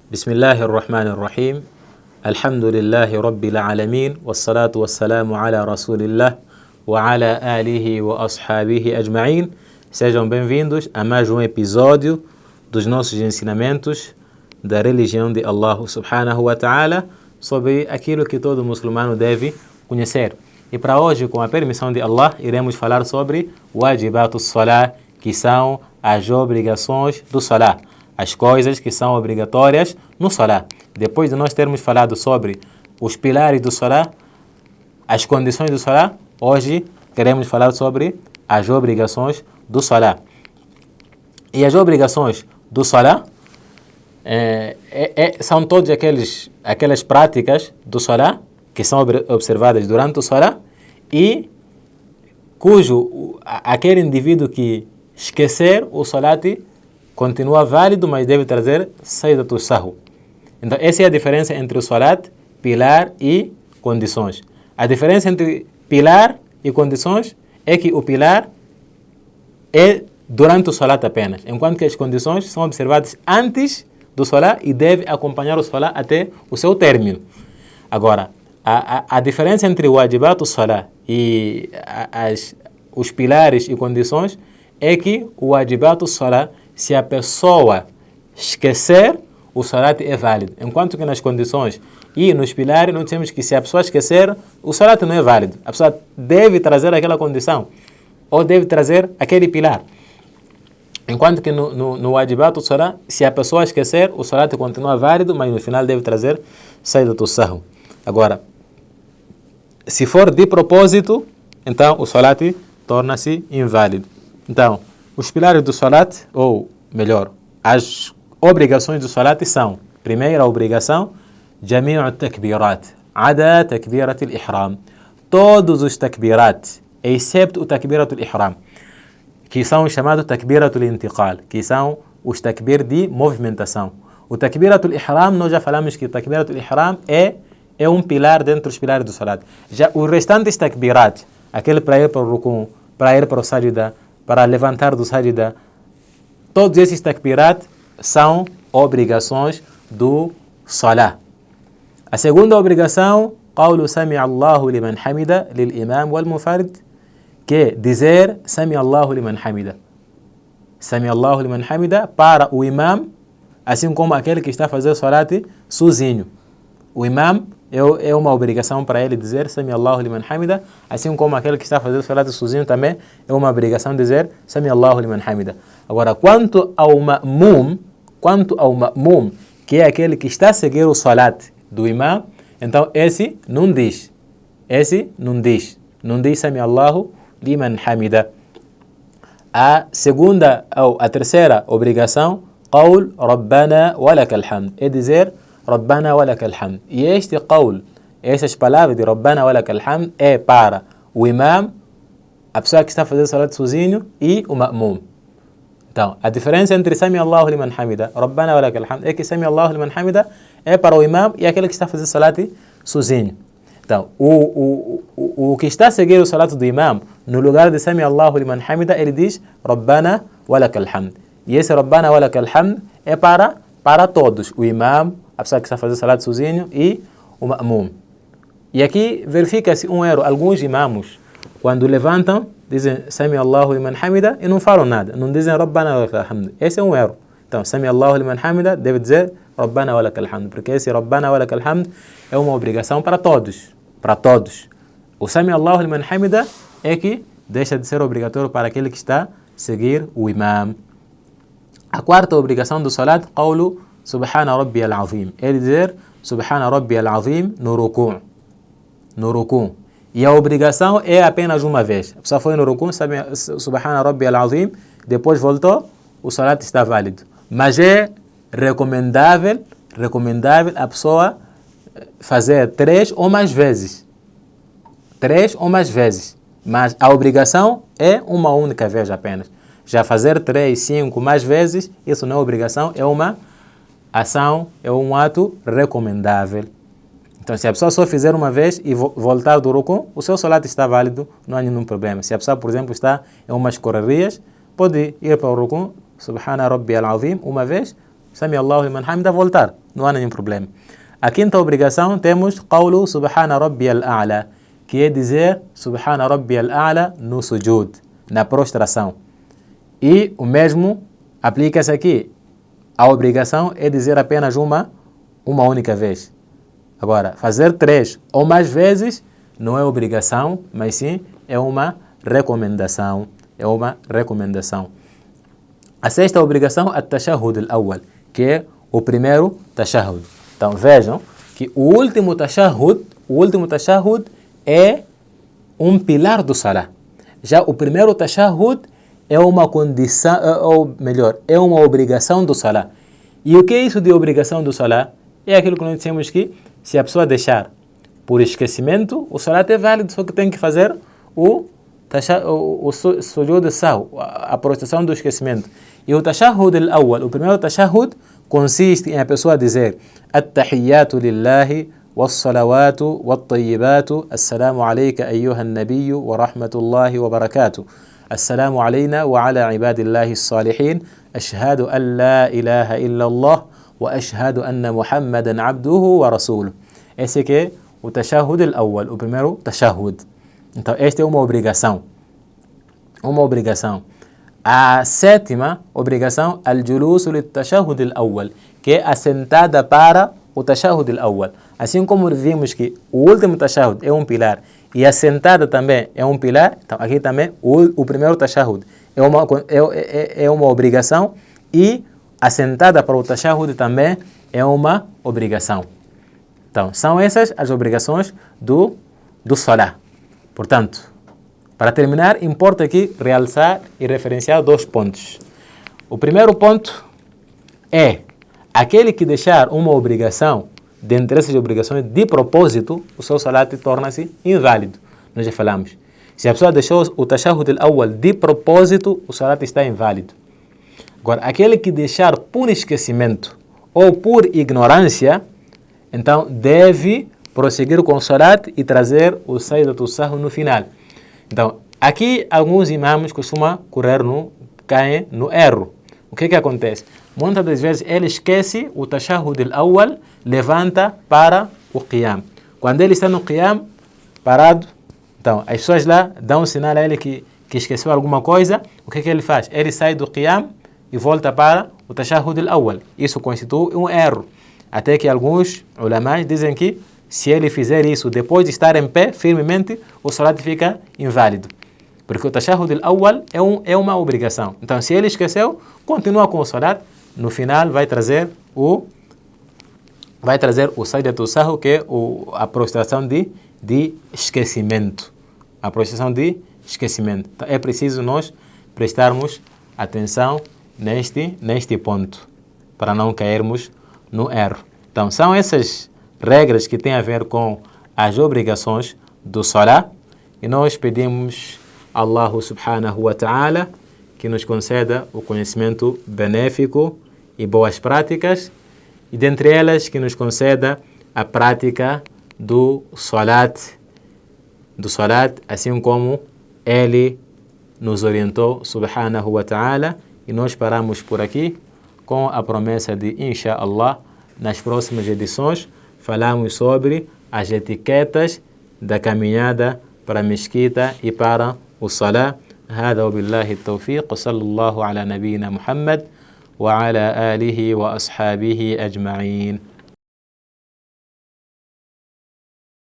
بسم الله الرحمن الرحيم الحمد لله رب العالمين والصلاة والسلام على رسول الله وعلى آله وأصحابه أجمعين. Sejam bem-vindos a mais um episódio dos nossos ensinamentos da religião de Allah subhanahu wa ta'ala sobre aquilo que todo muçulmano deve conhecer. E para hoje, com a permissão de Allah, iremos falar sobre wajibatus salah, que são as obrigações do salah, as coisas que são obrigatórias no salah. Depois de nós termos falado sobre os pilares do salah, as condições do salah, hoje queremos falar sobre as obrigações do salah. E as obrigações do salah são todas aquelas práticas do salah que são observadas durante o salah e aquele indivíduo que esquecer o salat continua válido, mas deve trazer saídatus sahw. Então, essa é a diferença entre o salat, pilar e condições. A diferença entre pilar e condições é que o pilar é durante o salat apenas, enquanto que as condições são observadas antes do salat e deve acompanhar o salat até o seu término. Agora, a diferença entre o wajibat, o salat e os pilares e condições é que o wajibat, o salat, se a pessoa esquecer, o salat é válido. Enquanto que nas condições e nos pilares, nós temos que se a pessoa esquecer, o salat não é válido. A pessoa deve trazer aquela condição ou deve trazer aquele pilar. Enquanto que no wajibat, o salat, se a pessoa esquecer, o salat continua válido, mas no final deve trazer saídatus sahw. Agora, se for de propósito, então o salat torna-se inválido. Então, os pilares do salat, ou melhor, as obrigações do salat são: primeira obrigação, jami'u takbirat, ada takbirat al-ihram. Todos os takbirat, excepto o takbirat al-ihram, que são chamados takbirat al-intiqal, que são os takbir de movimentação. O takbirat al-ihram, nós já falamos que o takbirat al-ihram é um pilar dentro dos pilares do salat. Já os restantes takbirat, aquele para ir para o rukun, para ir para o sajda, para levantar do sajda, todos esses takbirat são obrigações do salah. A segunda obrigação, qawlu sami Allahu liman hamida lil imam wal munfarid, que é dizer sami Allahu liman hamida. Sami Allahu liman hamida para o imam, assim como aquele que está a fazer o salat sozinho. O imam é uma obrigação para ele dizer Sami Allahu liman hamida, assim como aquele que está a fazer o salat sozinho também é uma obrigação dizer Sami Allahu liman hamida. Agora, quanto ao ma'mum, que é aquele que está a seguir o salat do imam, então esse não diz Sami Allahu liman hamida. A segunda ou a terceira obrigação, qawl Rabbana wa lakal hamd, é dizer Rabbana wa lakal hamd. E este qawl, essas palavras de Rabbana wa lakal hamd é para o imam, a pessoa que está a fazer o salat sozinho, e o ma'mum. Então, a diferença entre Sami Allahu liman hamida, Rabbana wa lakal hamd, é que Sami Allahu liman hamida é para o imam e aquele que está a fazer o salat sozinho. Então, o que está a seguir o salat do imam, no lugar de Sami Allahu liman hamida, ele diz Rabbana wa lakal hamd. E esse Rabbana wa lakal hamd é para todos, o imam, a pessoa que está a fazer salat sozinho e o ma'mum. E aqui verifica-se um erro. Alguns imamos, quando levantam, dizem Sami Allahu liman hamida e não falam nada, não dizem Rabbana wa lakal hamd. Esse é um erro. Então, Sami Allahu liman hamida deve dizer Rabbana wa lakal hamd, porque esse Rabbana wa lakal hamd é uma obrigação para todos. O Sami Allahu liman hamida é que deixa de ser obrigatório para aquele que está a seguir o imam. A quarta obrigação do salat, qawlu Subhana Rabbi al-Azim, é dizer Subhana Rabbi al-Azim no rukun. E a obrigação é apenas uma vez. A pessoa foi no rukun, Subhana Rabbi al-Azim, depois voltou, o salat está válido. Mas é recomendável a pessoa fazer 3 ou mais vezes. Mas a obrigação é uma única vez apenas. Já fazer 3, 5 mais vezes, isso não é obrigação, é uma ação, é um ato recomendável. Então, se a pessoa só fizer uma vez e voltar do rukun, o seu salat está válido, não há nenhum problema. Se a pessoa, por exemplo, está em umas correrias, pode ir para o rukun, Subhana Rabbi al-Azim, uma vez, Sami Allahu liman hamida, voltar, não há nenhum problema. A quinta obrigação temos Qawlu Subhana Rabbiyal A'la, que é dizer Subhana Rabbiyal A'la no sujud, na prostração. E o mesmo aplica-se aqui. A obrigação é dizer apenas uma única vez. Agora, fazer 3 ou mais vezes não é obrigação, mas sim é uma recomendação. É uma recomendação. A sexta obrigação é Tashahhud al-Awwal, que é o primeiro Tashahhud. Então vejam que o último Tashahhud é um pilar do Salah. Já o primeiro Tashahhud é uma condição, ou melhor, é uma obrigação do Salah. E o que é isso de obrigação do Salah? É aquilo que nós dissemos que se a pessoa deixar por esquecimento, o Salah é válido, só que tem que fazer o sujud al-sahw, a prostração do esquecimento. E o Tashahhud al-Awwal, o primeiro Tashahhud, consiste em a pessoa dizer At-tahiyyatu lillahi was-salawatu wat-tayyibatu Assalamu alayka ayyuhan nabiyyu wa rahmatullahi wa barakatuh Assalamu alayna wa ala ibadillahi as-salihin Ashhadu an la ilaha illa Allah wa ashhadu anna Muhammadan abduhu wa rasuluh. Esse aqui é o Tashahhud al-Awwal, o primeiro Tashahhud. Então, esta é uma obrigação. Uma obrigação. A sétima obrigação, al-julusu lit-tashahhud al-awwal, que é assentada para o tashahhud al-awwal. Assim como vimos que o último tashahhud é um pilar e a sentada também é um pilar, então aqui também o primeiro tashahhud é uma obrigação e a sentada para o tashahhud também é uma obrigação. Então, são essas as obrigações do Salah. Portanto, para terminar, importa aqui realçar e referenciar 2 pontos. O primeiro ponto é aquele que deixar uma obrigação, dentre essas obrigações, de propósito, o seu salat torna-se inválido. Nós já falamos. Se a pessoa deixou o Tashahhud al-Awwal de propósito, o salat está inválido. Agora, aquele que deixar por esquecimento ou por ignorância, então deve prosseguir com o salat e trazer o Sayyidat al-Sahw no final. Então, aqui alguns imãs costumam caem no erro. O que acontece? Muitas das vezes ele esquece o Tashahhud al-Awwal, levanta para o Qiyam. Quando ele está no Qiyam, parado, então as pessoas lá dão um sinal a ele que esqueceu alguma coisa. O que ele faz? Ele sai do Qiyam e volta para o Tashahhud al-Awwal. Isso constitui um erro. Até que alguns ulamás dizem que se ele fizer isso depois de estar em pé firmemente, o salat fica inválido. Porque o Tashahhud al-Awwal é uma obrigação. Então, se ele esqueceu, continua com o salat. No final, vai trazer o Sayyidat al-Sahw, que é a prostração de esquecimento. A prostração de esquecimento. Então, é preciso nós prestarmos atenção neste ponto, para não cairmos no erro. Então, são essas regras que têm a ver com as obrigações do Salah, e nós pedimos a Allah subhanahu wa ta'ala que nos conceda o conhecimento benéfico e boas práticas, e dentre elas que nos conceda a prática do Salat, assim como Ele nos orientou subhanahu wa ta'ala. E nós paramos por aqui com a promessa de, inshallah, nas próximas edições falamos sobre as etiquetas da caminhada para a mesquita e para o Salah. هذا وبالله التوفيق وصلى الله على نبينا محمد وعلى آله وأصحابه أجمعين.